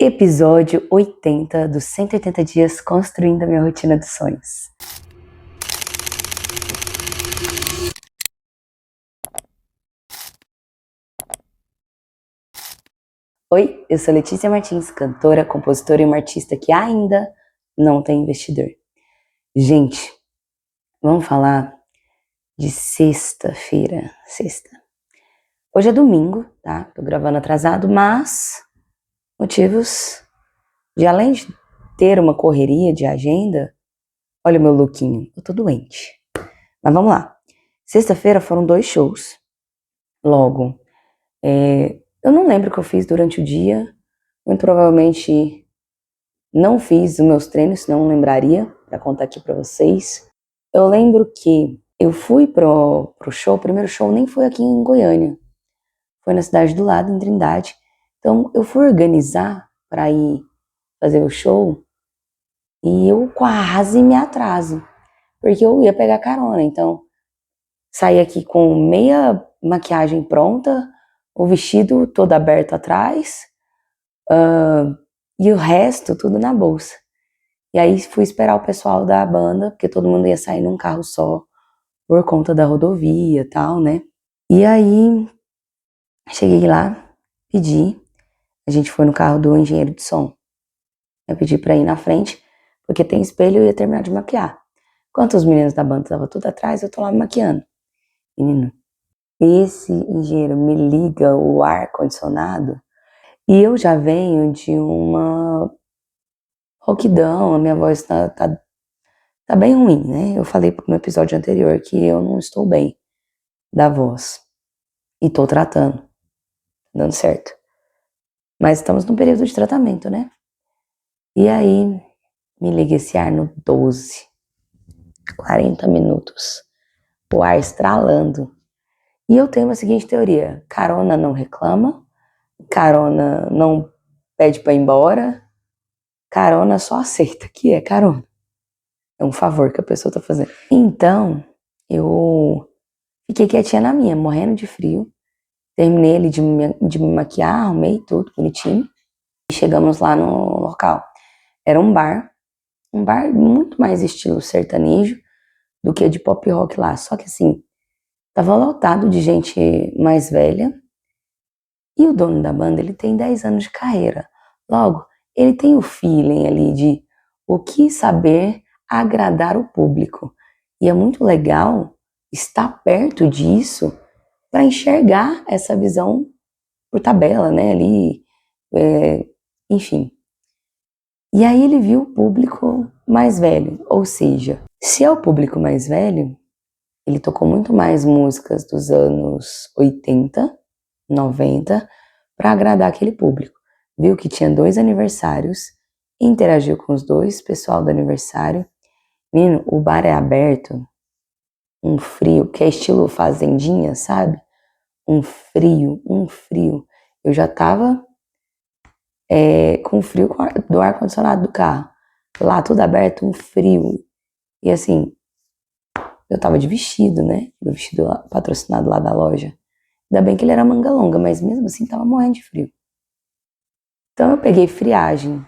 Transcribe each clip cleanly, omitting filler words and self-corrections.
Episódio 80 dos 180 dias construindo a minha rotina dos sonhos. Oi, eu sou Letícia Martins, cantora, compositora e uma artista que ainda não tem investidor. Gente, vamos falar de sexta-feira. Hoje é domingo, tá? Tô gravando atrasado, mas motivos de além de ter uma correria de agenda, olha o meu lookinho, eu tô doente. Mas vamos lá. Sexta-feira foram 2 shows. Logo, eu não lembro o que eu fiz durante o dia. Muito provavelmente não fiz os meus treinos, senão eu lembraria pra contar aqui pra vocês. Eu lembro que eu fui pro show, o primeiro show nem foi aqui em Goiânia. Foi na cidade do lado, em Trindade. Então eu fui organizar pra ir fazer o show e eu quase me atraso, porque eu ia pegar carona. Então saí aqui com meia maquiagem pronta, o vestido todo aberto atrás, e o resto tudo na bolsa. E aí fui esperar o pessoal da banda, porque todo mundo ia sair num carro só, por conta da rodovia e tal, né? E aí cheguei lá, pedi, a gente foi no carro do engenheiro de som. Eu pedi pra ir na frente, porque tem espelho e eu ia terminar de maquiar. Enquanto os meninos da banda estavam tudo atrás, eu tô lá me maquiando. Menino, esse engenheiro me liga o ar-condicionado e eu já venho de uma rouquidão, a minha voz tá bem ruim, né? Eu falei no episódio anterior que eu não estou bem da voz e tô tratando, dando certo. Mas estamos num período de tratamento, né? E aí me liga esse ar no 12, 40 minutos, o ar estralando. E eu tenho a seguinte teoria: carona não reclama, carona não pede pra ir embora, carona só aceita que é carona. É um favor que a pessoa tá fazendo. Então, eu fiquei quietinha na minha, morrendo de frio. Terminei ali de me maquiar, arrumei tudo bonitinho. E chegamos lá no local. Era um bar muito mais estilo sertanejo do que de pop rock lá. Só que assim, tava lotado de gente mais velha. E o dono da banda, ele tem 10 anos de carreira. Logo, ele tem o feeling ali de o que saber agradar o público. E é muito legal estar perto disso para enxergar essa visão por tabela, né, ali, enfim. E aí ele viu o público mais velho, ou seja, se é o público mais velho, ele tocou muito mais músicas dos anos 80, 90, para agradar aquele público. Viu que tinha 2 aniversários, interagiu com os 2, pessoal do aniversário. Menino, o bar é aberto, um frio, que é estilo fazendinha, sabe? Um frio. Eu já tava com frio do ar-condicionado do carro. Lá tudo aberto, um frio. E assim, eu tava de vestido, né? Meu vestido patrocinado lá da loja. Ainda bem que ele era manga longa, mas mesmo assim tava morrendo de frio. Então eu peguei friagem,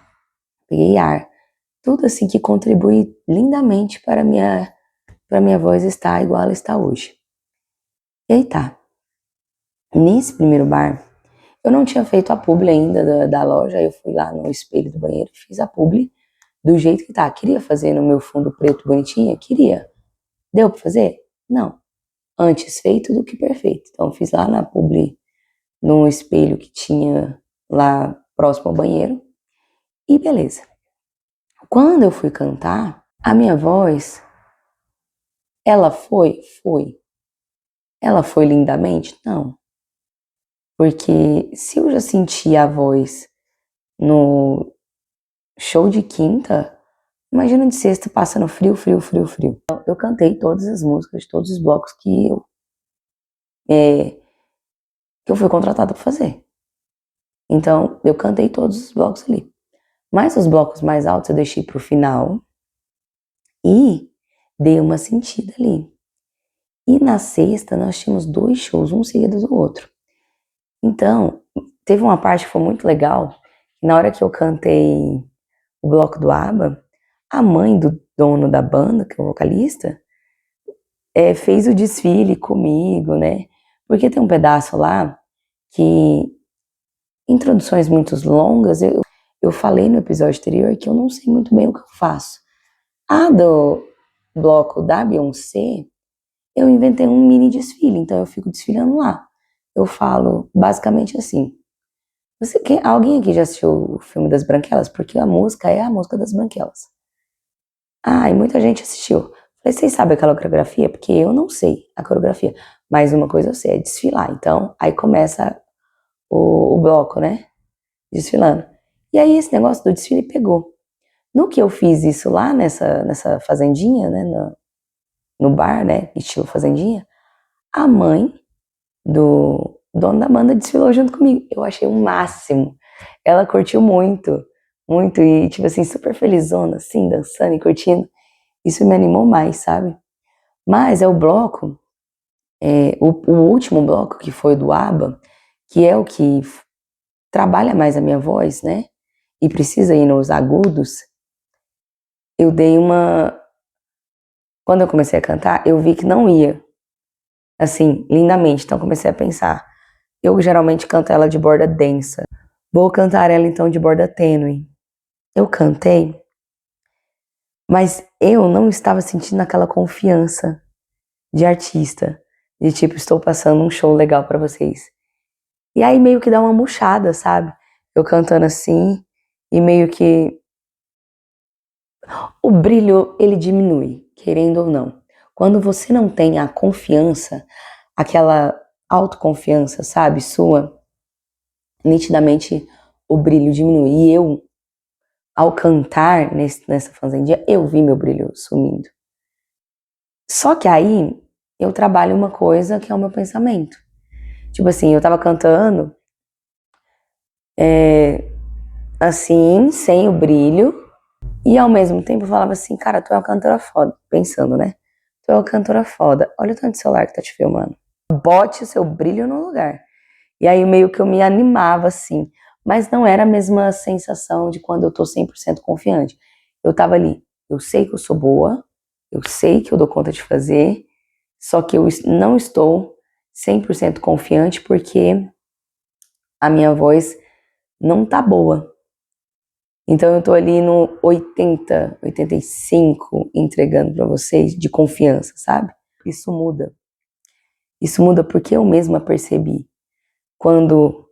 peguei ar. Tudo assim que contribui lindamente para minha voz estar igual ela está hoje. E aí tá. Nesse primeiro bar, eu não tinha feito a publi ainda da loja, aí eu fui lá no espelho do banheiro e fiz a publi do jeito que tá. Queria fazer no meu fundo preto bonitinha? Queria. Deu pra fazer? Não. Antes feito do que perfeito. Então fiz lá na publi, num espelho que tinha lá próximo ao banheiro. E beleza. Quando eu fui cantar, a minha voz, ela foi? Foi. Ela foi lindamente? Não. Porque se eu já senti a voz no show de quinta, imagina de sexta passando frio. Então, eu cantei todas as músicas de todos os blocos que eu fui contratada para fazer. Então, eu cantei todos os blocos ali. Mas os blocos mais altos eu deixei pro final e dei uma sentida ali. E na sexta nós tínhamos 2 shows, um seguido do outro. Então, teve uma parte que foi muito legal. Na hora que eu cantei o bloco do ABBA, a mãe do dono da banda, que é o vocalista, fez o desfile comigo, né? Porque tem um pedaço lá que, introduções muito longas, eu falei no episódio anterior que eu não sei muito bem o que eu faço. A do bloco da Beyoncé, eu inventei um mini desfile, então eu fico desfilando lá. Eu falo basicamente assim. Alguém aqui já assistiu o filme das Branquelas? Porque a música é a música das Branquelas. Ah, e muita gente assistiu. Falei, vocês sabem aquela coreografia? Porque eu não sei a coreografia. Mas uma coisa eu sei, é desfilar. Então, aí começa o bloco, né? Desfilando. E aí esse negócio do desfile pegou. No que eu fiz isso lá nessa fazendinha, né? No bar, né? Estilo fazendinha. A mãe do dono da banda desfilou junto comigo. Eu achei o máximo. Ela curtiu muito, muito. E, tipo assim, super felizona, assim, dançando e curtindo. Isso me animou mais, sabe? Mas é o bloco, o último bloco, que foi do ABBA, que é o que trabalha mais a minha voz, né? E precisa ir nos agudos. Eu dei uma. Quando eu comecei a cantar, eu vi que não ia, assim, lindamente. Então comecei a pensar. Eu geralmente canto ela de borda densa. Vou cantar ela então de borda tênue. Eu cantei, mas eu não estava sentindo aquela confiança de artista, de tipo, estou passando um show legal pra vocês. E aí meio que dá uma murchada, sabe? Eu cantando assim, e meio que o brilho, ele diminui, querendo ou não. Quando você não tem a confiança, aquela autoconfiança, sabe, sua, nitidamente o brilho diminui. E eu, ao cantar nessa fazendinha, eu vi meu brilho sumindo. Só que aí eu trabalho uma coisa que é o meu pensamento. Tipo assim, eu tava cantando assim, sem o brilho, e ao mesmo tempo eu falava assim, cara, tu é uma cantora foda. Pensando, né? Tu é uma cantora foda. Olha o tanto de celular que tá te filmando. Bote o seu brilho no lugar. E aí meio que eu me animava assim. Mas não era a mesma sensação de quando eu tô 100% confiante. Eu tava ali, eu sei que eu sou boa, eu sei que eu dou conta de fazer, só que eu não estou 100% confiante porque a minha voz não tá boa. Então eu tô ali no 80, 85 entregando para vocês de confiança, sabe? Isso muda. Isso muda porque eu mesma percebi. Quando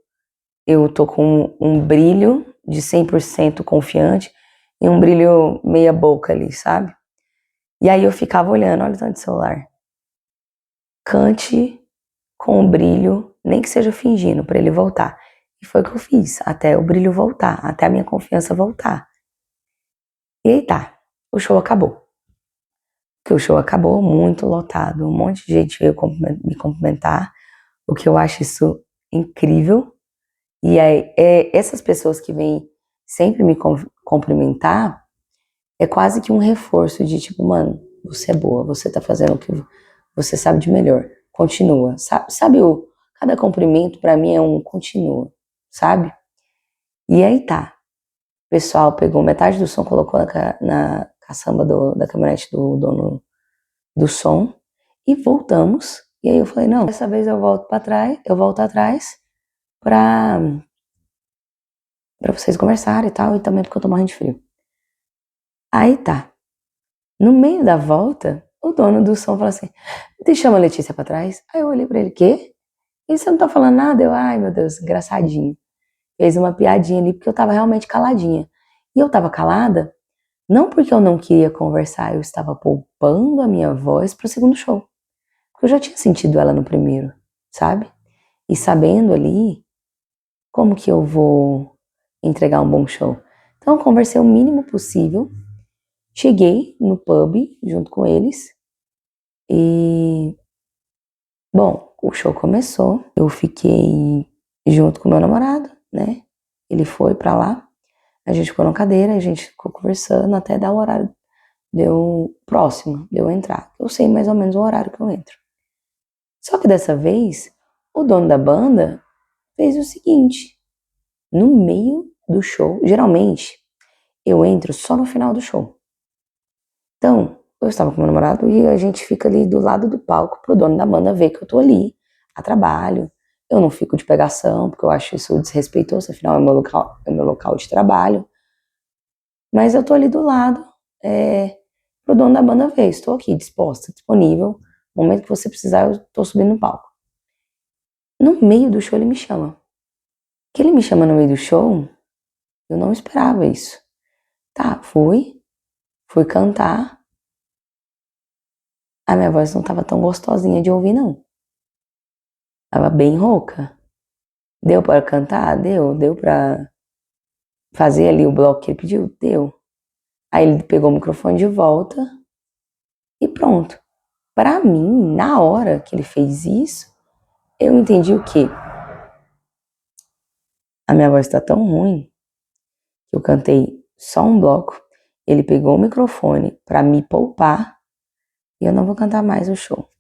eu tô com um brilho de 100% confiante e um brilho meia boca ali, sabe? E aí eu ficava olhando, olha o tanto de celular. Cante com o brilho, nem que seja fingindo, para ele voltar. E foi o que eu fiz, até o brilho voltar, até a minha confiança voltar. E aí tá, o show acabou. Que o show acabou muito lotado, um monte de gente veio me cumprimentar, o que eu acho isso incrível. E aí, essas pessoas que vêm sempre me cumprimentar, é quase que um reforço de tipo, mano, você é boa, você tá fazendo o que você sabe de melhor, continua. Sabe cada cumprimento pra mim é um continua, sabe? E aí tá, o pessoal pegou metade do som, colocou na caçamba da caminhonete do dono do som e voltamos. E aí eu falei, não, dessa vez eu volto para trás, eu volto atrás pra vocês conversarem e tal, e também porque eu tô morrendo de frio. Aí tá. No meio da volta, o dono do som falou assim, deixa a Letícia pra trás. Aí eu olhei pra ele, quê? E você não tá falando nada? Eu, ai meu Deus, engraçadinho. Fez uma piadinha ali, porque eu tava realmente caladinha. E eu tava calada, não porque eu não queria conversar, eu estava poupando a minha voz pro segundo show. Porque eu já tinha sentido ela no primeiro, sabe? E sabendo ali como que eu vou entregar um bom show. Então eu conversei o mínimo possível, cheguei no pub junto com eles e, bom, o show começou, eu fiquei junto com meu namorado, né? Ele foi pra lá, a gente ficou na cadeira, a gente ficou conversando até dar o horário, deu próximo, deu entrar. Eu sei mais ou menos o horário que eu entro. Só que dessa vez, o dono da banda fez o seguinte, no meio do show, geralmente, eu entro só no final do show. Então, eu estava com meu namorado e a gente fica ali do lado do palco pro dono da banda ver que eu tô ali, a trabalho. Eu não fico de pegação, porque eu acho isso desrespeitoso, afinal é meu local de trabalho. Mas eu tô ali do lado, pro dono da banda ver. Estou aqui, disposta, disponível. No momento que você precisar, eu tô subindo no palco. No meio do show, ele me chama. Que ele me chama no meio do show, eu não esperava isso. Tá, fui cantar. A minha voz não tava tão gostosinha de ouvir, não. Tava bem rouca. Deu pra cantar? Deu. Deu pra fazer ali o bloco que ele pediu? Deu. Aí ele pegou o microfone de volta e pronto. Pra mim, na hora que ele fez isso, eu entendi o quê? A minha voz tá tão ruim que eu cantei só um bloco. Ele pegou o microfone pra me poupar e eu não vou cantar mais o show.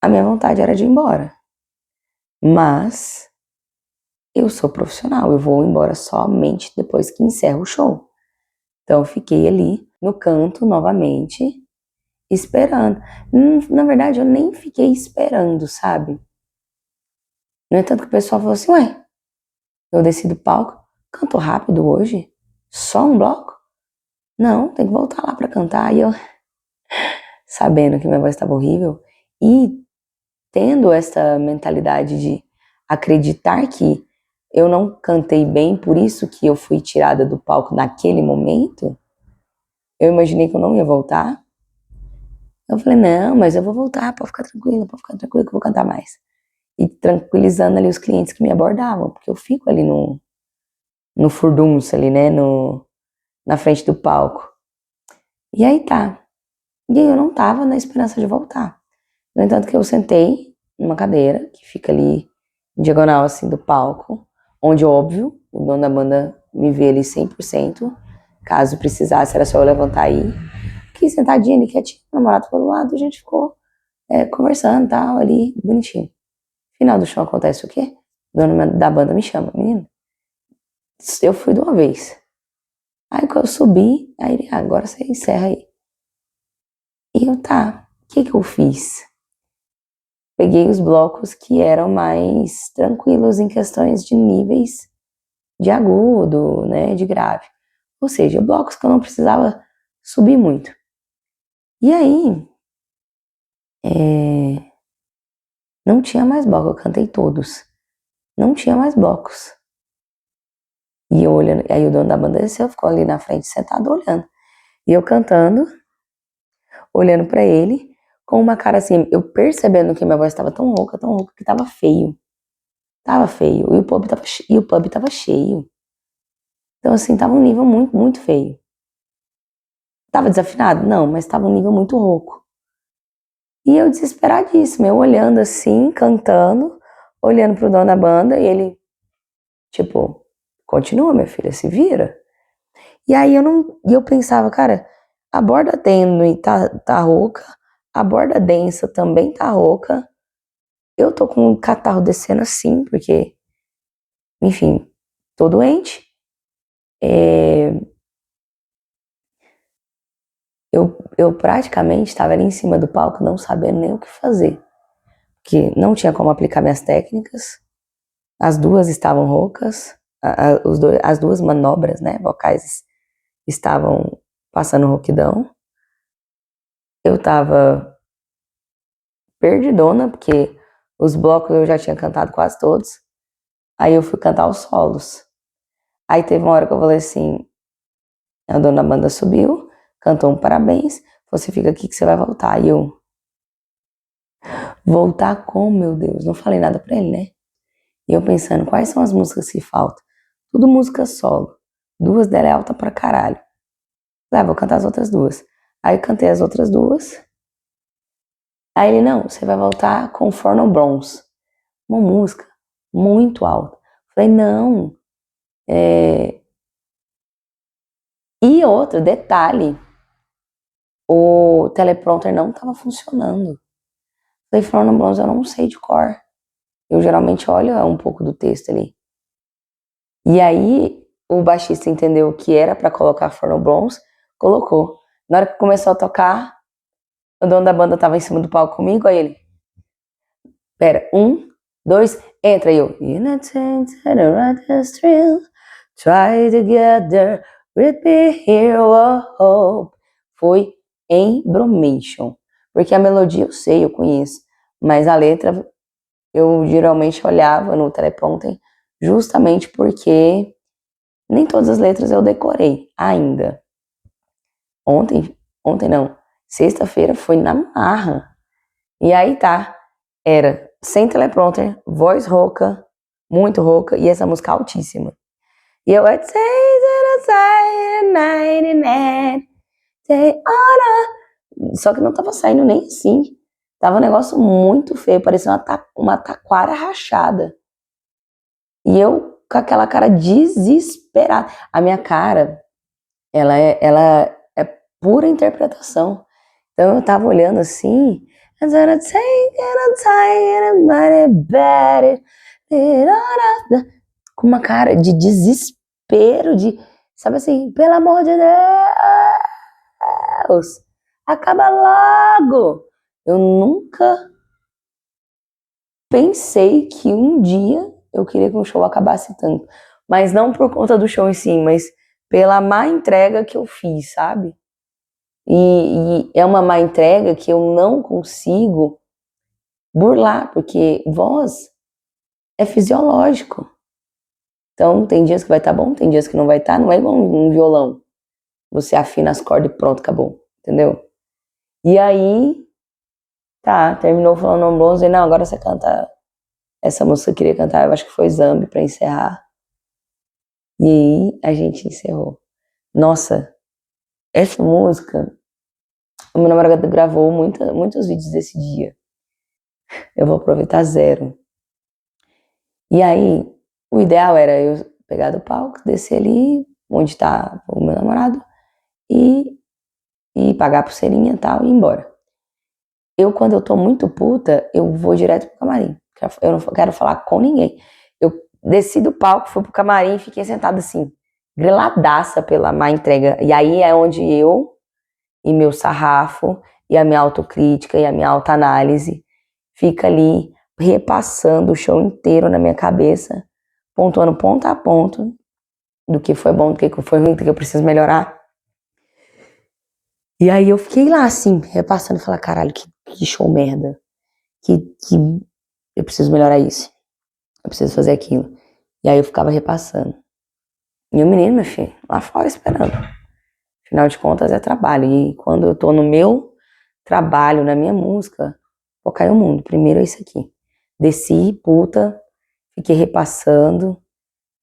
A minha vontade era de ir embora. Mas eu sou profissional, eu vou embora somente depois que encerro o show. Então eu fiquei ali no canto novamente, esperando. Na verdade, eu nem fiquei esperando, sabe? No entanto, que o pessoal falou assim: ué, eu desci do palco, canto rápido hoje? Só um bloco? Não, tem que voltar lá pra cantar. E eu, sabendo que minha voz estava horrível, e tendo essa mentalidade de acreditar que eu não cantei bem, por isso que eu fui tirada do palco naquele momento, eu imaginei que eu não ia voltar. Eu falei, não, mas eu vou voltar, pode ficar tranquila que eu vou cantar mais. E tranquilizando ali os clientes que me abordavam, porque eu fico ali no furdunço ali, né, na frente do palco. E aí tá. E aí eu não tava na esperança de voltar. No entanto que eu sentei numa cadeira, que fica ali, diagonal assim do palco, onde, óbvio, o dono da banda me vê ali 100%, caso precisasse era só eu levantar aí. Fiquei sentadinha ali, quietinha, o namorado ficou do lado, a gente ficou conversando e tal, ali, bonitinho. Final do show acontece o quê? O dono da banda me chama, menino, eu fui de uma vez. Aí quando eu subi, aí ele, agora você encerra aí. E eu, tá, o que eu fiz? Peguei os blocos que eram mais tranquilos em questões de níveis de agudo, né, de grave. Ou seja, blocos que eu não precisava subir muito. E aí, não tinha mais bloco, eu cantei todos. Não tinha mais blocos. E eu olhando, aí o dono da banda desceu, ficou ali na frente sentado olhando. E eu cantando, olhando pra ele, com uma cara assim, eu percebendo que minha voz estava tão rouca que tava feio. Tava feio. E o pub tava cheio. Então, assim, tava um nível muito, muito feio. Tava desafinado? Não, mas tava um nível muito rouco. E eu desesperadíssima, eu olhando assim, cantando, olhando pro dono da banda, e ele, tipo, continua, minha filha, se vira. E aí eu pensava, cara, a borda tênue tá rouca, a borda densa também tá rouca. Eu tô com o catarro descendo assim, porque, enfim, tô doente. Eu praticamente estava ali em cima do palco, não sabendo nem o que fazer. Porque não tinha como aplicar minhas técnicas. As duas estavam roucas. As duas manobras, né, vocais estavam passando rouquidão. Eu tava perdidona, porque os blocos eu já tinha cantado quase todos. Aí eu fui cantar os solos. Aí teve uma hora que eu falei assim, a dona da banda subiu, cantou um parabéns, você fica aqui que você vai voltar. E eu, voltar como, meu Deus? Não falei nada pra ele, né? E eu pensando, quais são as músicas que faltam? Tudo música solo. Duas dela é alta pra caralho. Vou cantar as outras duas. Aí cantei as outras duas. Aí ele, não, você vai voltar com Forno Bronze. Uma música muito alta. Falei, não. E outro detalhe, o teleprompter não estava funcionando. Falei, Forno Bronze eu não sei de cor. Eu geralmente olho um pouco do texto ali. E aí o baixista entendeu que era pra colocar Forno Blondes, colocou. Na hora que começou a tocar, o dono da banda tava em cima do palco comigo, aí ele, pera, 1, 2, entra, e eu, try together, with me here, hope. Foi em Bromation, porque a melodia eu sei, eu conheço, mas a letra eu geralmente olhava no teleprompter, justamente porque nem todas as letras eu decorei ainda. Ontem não, sexta-feira foi na marra. E aí tá, era sem teleprompter, voz rouca, muito rouca, e essa música altíssima. E eu, só que não tava saindo nem assim. Tava um negócio muito feio, parecia uma taquara rachada. E eu com aquela cara desesperada. A minha cara, ela é pura interpretação. Então eu tava olhando assim, com uma cara de desespero, sabe assim, pelo amor de Deus, acaba logo. Eu nunca pensei que um dia eu queria que o show acabasse tanto. Mas não por conta do show em si, mas pela má entrega que eu fiz, sabe? E é uma má entrega que eu não consigo burlar, porque voz é fisiológico. Então, tem dias que vai estar bom, tem dias que não vai estar, não é igual um violão. Você afina as cordas e pronto, acabou, entendeu? E aí, tá, terminou falando um bronze, não, agora você canta essa música que eu queria cantar, eu acho que foi Zambi pra encerrar. E aí, a gente encerrou. Nossa, essa música, o meu namorado gravou muitos vídeos desse dia. Eu vou aproveitar zero. E aí, o ideal era eu pegar do palco, descer ali, onde tá o meu namorado, e pagar a pulseirinha e tal, e ir embora. Quando eu tô muito puta, eu vou direto pro camarim. Eu não quero falar com ninguém. Eu desci do palco, fui pro camarim e fiquei sentada assim, griladaça pela má entrega. E aí é onde eu, e meu sarrafo, e a minha autocrítica, e a minha autoanálise, fica ali repassando o show inteiro na minha cabeça, pontuando ponto a ponto do que foi bom, do que foi ruim, do que eu preciso melhorar. E aí eu fiquei lá assim, repassando e falar, caralho, que show merda. Que eu preciso melhorar isso. Eu preciso fazer aquilo. E aí eu ficava repassando. E o menino, meu filho, lá fora esperando. Afinal de contas é trabalho. E quando eu tô no meu trabalho, na minha música, vou cair o mundo. Primeiro é isso aqui. Desci, puta, fiquei repassando,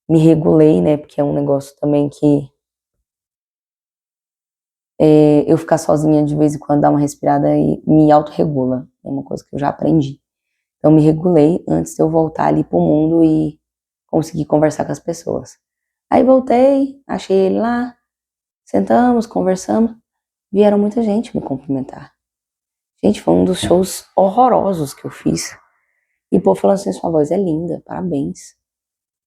me regulei, né? Porque é um negócio também que eu ficar sozinha de vez em quando, dar uma respirada e me autorregula. É uma coisa que eu já aprendi. Então me regulei antes de eu voltar ali pro mundo e conseguir conversar com as pessoas. Aí voltei, achei ele lá, sentamos, conversamos, vieram muita gente me cumprimentar. Gente, foi um dos shows horrorosos que eu fiz. E o povo falando assim, sua voz é linda, parabéns.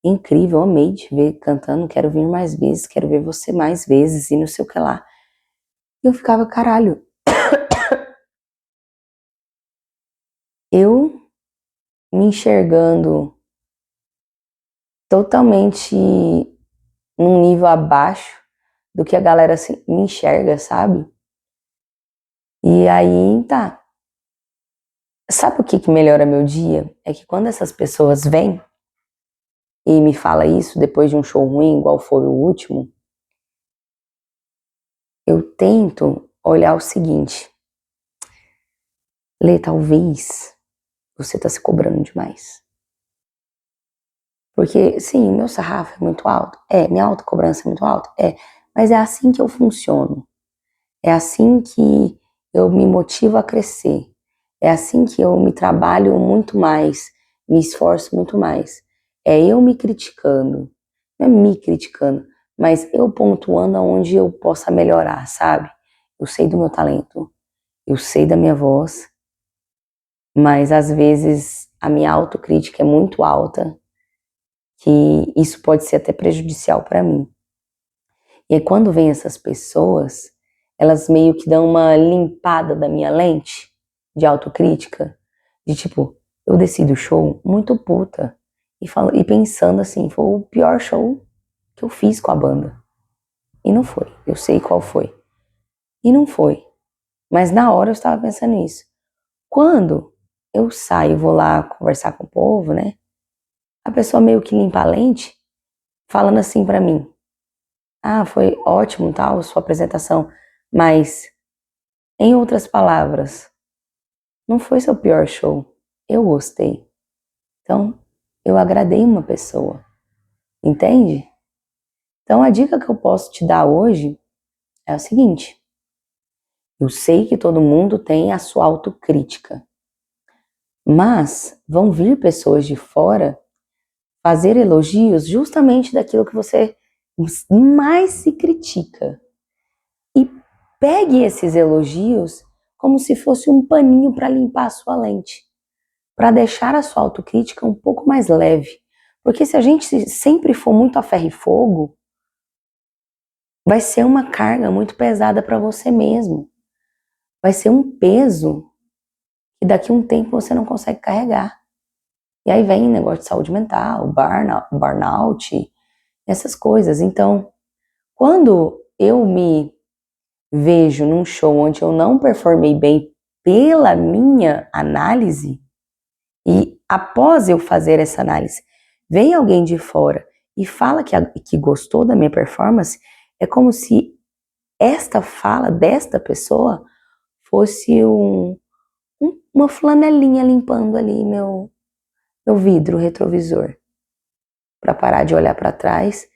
Incrível, amei te ver cantando, quero vir mais vezes, quero ver você mais vezes e não sei o que lá. E eu ficava, caralho. Eu me enxergando totalmente num nível abaixo do que a galera assim, me enxerga, sabe? E aí, tá. Sabe o que melhora meu dia? É que quando essas pessoas vêm e me falam isso depois de um show ruim, igual foi o último, eu tento olhar o seguinte, Lê, talvez você tá se cobrando demais. Porque, sim, o meu sarrafo é muito alto. Minha autocobrança é muito alta. Mas é assim que eu funciono. É assim que eu me motivo a crescer. É assim que eu me trabalho muito mais, me esforço muito mais. É eu me criticando, não é me criticando, mas eu pontuando aonde eu possa melhorar, sabe? Eu sei do meu talento, eu sei da minha voz, mas às vezes a minha autocrítica é muito alta, que isso pode ser até prejudicial para mim. E aí, quando vem essas pessoas, elas meio que dão uma limpada da minha lente de autocrítica, de tipo, eu desci do show muito puta e pensando assim, foi o pior show que eu fiz com a banda. E não foi, eu sei qual foi. E não foi. Mas na hora eu estava pensando nisso. Quando eu saio e vou lá conversar com o povo, né? A pessoa meio que limpa a lente, falando assim pra mim: ah, foi ótimo, tal, sua apresentação, mas, em outras palavras, não foi seu pior show. Eu gostei. Então, eu agradei uma pessoa. Entende? Então, a dica que eu posso te dar hoje é o seguinte: eu sei que todo mundo tem a sua autocrítica, mas vão vir pessoas de fora fazer elogios justamente daquilo que você mais se critica. E pegue esses elogios como se fosse um paninho para limpar a sua lente, para deixar a sua autocrítica um pouco mais leve. Porque se a gente sempre for muito a ferro e fogo, vai ser uma carga muito pesada para você mesmo. Vai ser um peso que daqui a um tempo você não consegue carregar. E aí vem negócio de saúde mental, burnout, essas coisas. Então, quando eu me vejo num show onde eu não performei bem pela minha análise, e após eu fazer essa análise, vem alguém de fora e fala que gostou da minha performance, é como se esta fala desta pessoa fosse uma flanelinha limpando ali meu vidro retrovisor, para parar de olhar para trás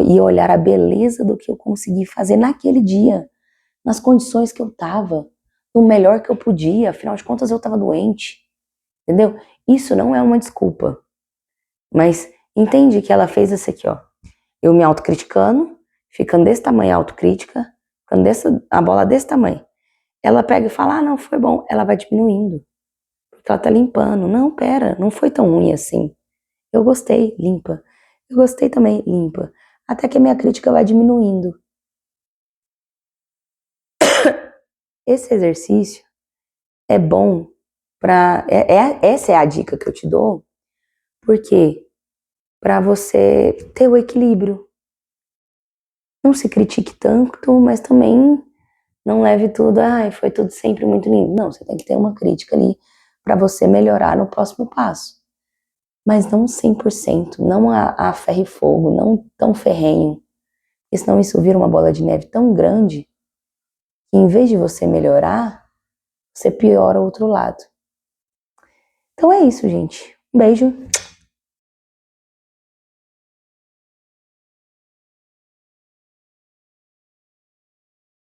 e olhar a beleza do que eu consegui fazer naquele dia, nas condições que eu estava, no melhor que eu podia, afinal de contas eu estava doente, entendeu? Isso não é uma desculpa, mas entende que ela fez isso aqui, ó, eu me autocriticando, ficando desse tamanho a autocrítica, ficando a bola desse tamanho, ela pega e fala, ah, não, foi bom, ela vai diminuindo, porque ela tá limpando, não, pera, não foi tão ruim assim, eu gostei, limpa, eu gostei também, limpa, até que a minha crítica vai diminuindo. Esse exercício é bom essa é a dica que eu te dou, porque para você ter o equilíbrio. Não se critique tanto, mas também não leve tudo, foi tudo sempre muito lindo. Não, você tem que ter uma crítica ali para você melhorar no próximo passo. Mas não 100%, não a ferro e fogo, não tão ferrenho. Porque senão isso vira uma bola de neve tão grande que em vez de você melhorar, você piora o outro lado. Então é isso, gente. Um beijo.